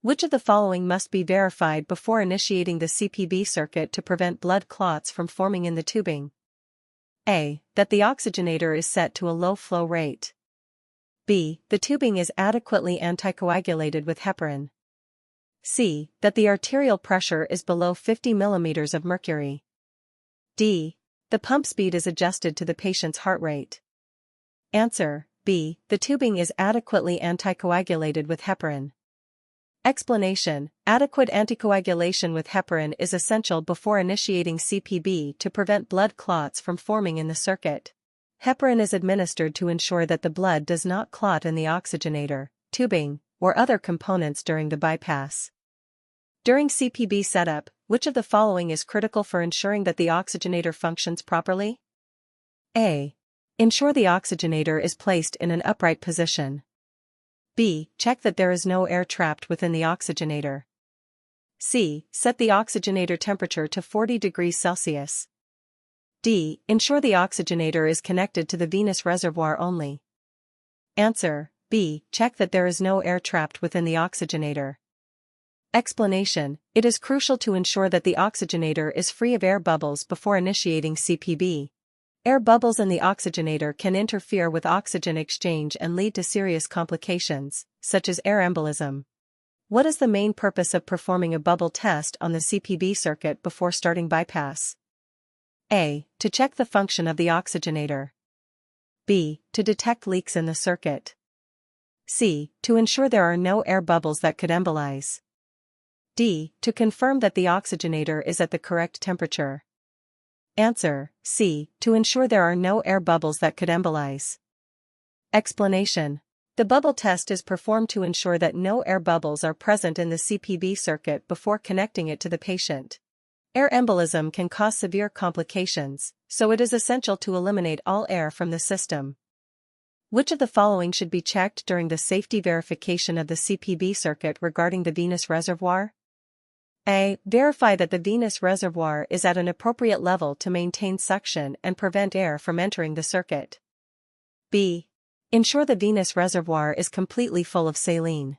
Which of the following must be verified before initiating the CPB circuit to prevent blood clots from forming in the tubing? A. That the oxygenator is set to a low flow rate. B. The tubing is adequately anticoagulated with heparin. C. That the arterial pressure is below 50 mm of mercury. D. The pump speed is adjusted to the patient's heart rate. Answer: B. The tubing is adequately anticoagulated with heparin. Explanation: adequate anticoagulation with heparin is essential before initiating CPB to prevent blood clots from forming in the circuit. Heparin is administered to ensure that the blood does not clot in the oxygenator, tubing, or other components during the bypass. During CPB setup, which of the following is critical for ensuring that the oxygenator functions properly? A. Ensure the oxygenator is placed in an upright position. B. Check that there is no air trapped within the oxygenator. C. Set the oxygenator temperature to 40 degrees Celsius. D. Ensure the oxygenator is connected to the venous reservoir only. Answer: B. Check that there is no air trapped within the oxygenator. Explanation: it is crucial to ensure that the oxygenator is free of air bubbles before initiating CPB. Air bubbles in the oxygenator can interfere with oxygen exchange and lead to serious complications, such as air embolism. What is the main purpose of performing a bubble test on the CPB circuit before starting bypass? A. To check the function of the oxygenator. B. To detect leaks in the circuit. C. To ensure there are no air bubbles that could embolize. D. To confirm that the oxygenator is at the correct temperature. Answer: C. To ensure there are no air bubbles that could embolize. Explanation: the bubble test is performed to ensure that no air bubbles are present in the CPB circuit before connecting it to the patient. Air embolism can cause severe complications, so it is essential to eliminate all air from the system. Which of the following should be checked during the safety verification of the CPB circuit regarding the venous reservoir? A. Verify that the venous reservoir is at an appropriate level to maintain suction and prevent air from entering the circuit. B. Ensure the venous reservoir is completely full of saline.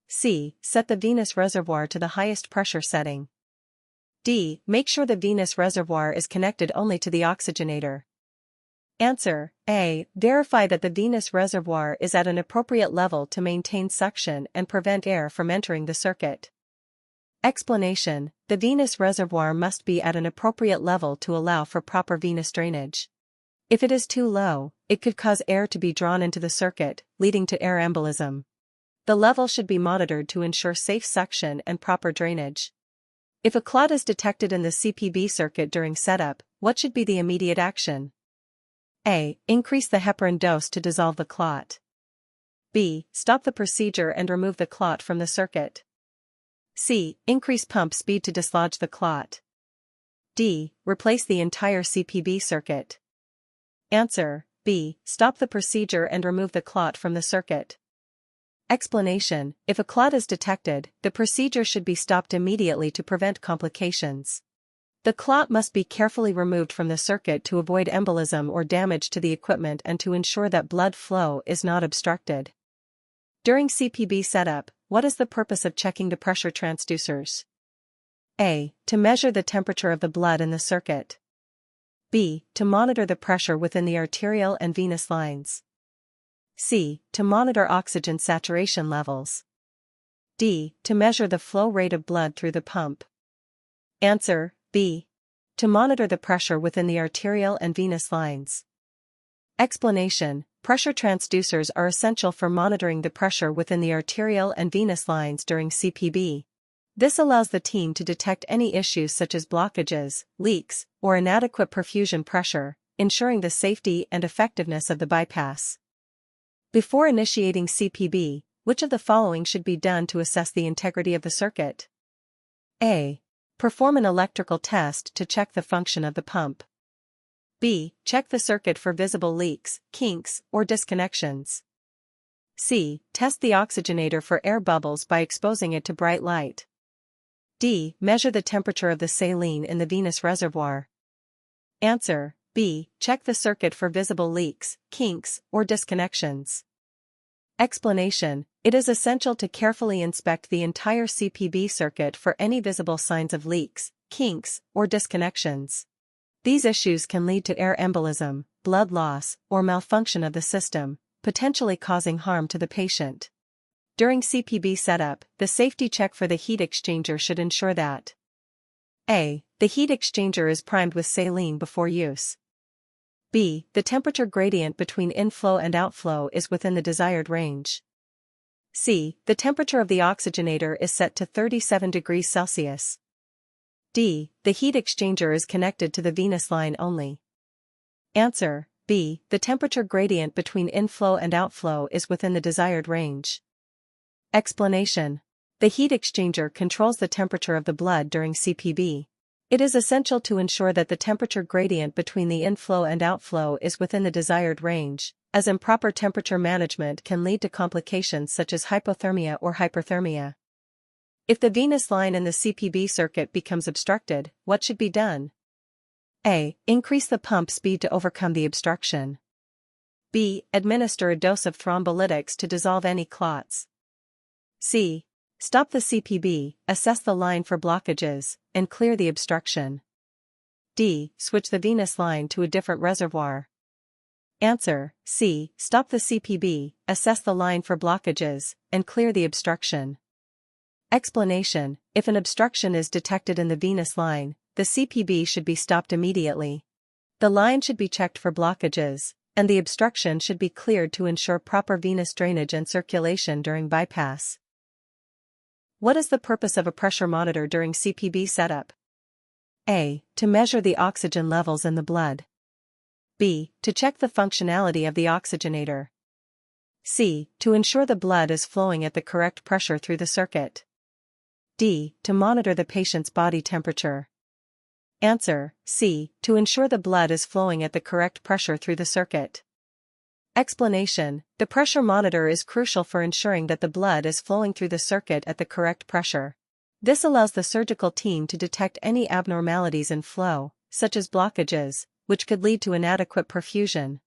C. Set the venous reservoir to the highest pressure setting. D. Make sure the venous reservoir is connected only to the oxygenator. Answer: A. Verify that the venous reservoir is at an appropriate level to maintain suction and prevent air from entering the circuit. Explanation: the venous reservoir must be at an appropriate level to allow for proper venous drainage. If it is too low, it could cause air to be drawn into the circuit, leading to air embolism. The level should be monitored to ensure safe suction and proper drainage. If a clot is detected in the CPB circuit during setup, what should be the immediate action? A. Increase the heparin dose to dissolve the clot. B. Stop the procedure and remove the clot from the circuit. C. Increase pump speed to dislodge the clot. D. Replace the entire CPB circuit. Answer: B. Stop the procedure and remove the clot from the circuit. Explanation: if a clot is detected, the procedure should be stopped immediately to prevent complications. The clot must be carefully removed from the circuit to avoid embolism or damage to the equipment and to ensure that blood flow is not obstructed. During CPB setup, what is the purpose of checking the pressure transducers? A. To measure the temperature of the blood in the circuit. B. To monitor the pressure within the arterial and venous lines. C. To monitor oxygen saturation levels. D. To measure the flow rate of blood through the pump. Answer: B. To monitor the pressure within the arterial and venous lines. Explanation: pressure transducers are essential for monitoring the pressure within the arterial and venous lines during CPB. This allows the team to detect any issues such as blockages, leaks, or inadequate perfusion pressure, ensuring the safety and effectiveness of the bypass. Before initiating CPB, which of the following should be done to assess the integrity of the circuit? A. Perform an electrical test to check the function of the pump. B. Check the circuit for visible leaks, kinks, or disconnections. C. Test the oxygenator for air bubbles by exposing it to bright light. D. Measure the temperature of the saline in the venous reservoir. Answer: B. Check the circuit for visible leaks, kinks, or disconnections. Explanation: It is essential to carefully inspect the entire CPB circuit for any visible signs of leaks, kinks, or disconnections. These issues can lead to air embolism, blood loss, or malfunction of the system, potentially causing harm to the patient. During CPB setup, the safety check for the heat exchanger should ensure that A. The heat exchanger is primed with saline before use. B. The temperature gradient between inflow and outflow is within the desired range. C. The temperature of the oxygenator is set to 37 degrees Celsius. D. The heat exchanger is connected to the venous line only. Answer: B. The temperature gradient between inflow and outflow is within the desired range. Explanation: the heat exchanger controls the temperature of the blood during CPB. It is essential to ensure that the temperature gradient between the inflow and outflow is within the desired range, as improper temperature management can lead to complications such as hypothermia or hyperthermia. If the venous line in the CPB circuit becomes obstructed, what should be done? A. Increase the pump speed to overcome the obstruction. B. Administer a dose of thrombolytics to dissolve any clots. C. Stop the CPB, assess the line for blockages, and clear the obstruction. D. Switch the venous line to a different reservoir. Answer: C. Stop the CPB, assess the line for blockages, and clear the obstruction. Explanation: if an obstruction is detected in the venous line, the CPB should be stopped immediately. The line should be checked for blockages, and the obstruction should be cleared to ensure proper venous drainage and circulation during bypass. What is the purpose of a pressure monitor during CPB setup? A. To measure the oxygen levels in the blood. B. To check the functionality of the oxygenator. C. To ensure the blood is flowing at the correct pressure through the circuit. D. To monitor the patient's body temperature. Answer: C. To ensure the blood is flowing at the correct pressure through the circuit. Explanation: the pressure monitor is crucial for ensuring that the blood is flowing through the circuit at the correct pressure. This allows the surgical team to detect any abnormalities in flow, such as blockages, which could lead to inadequate perfusion.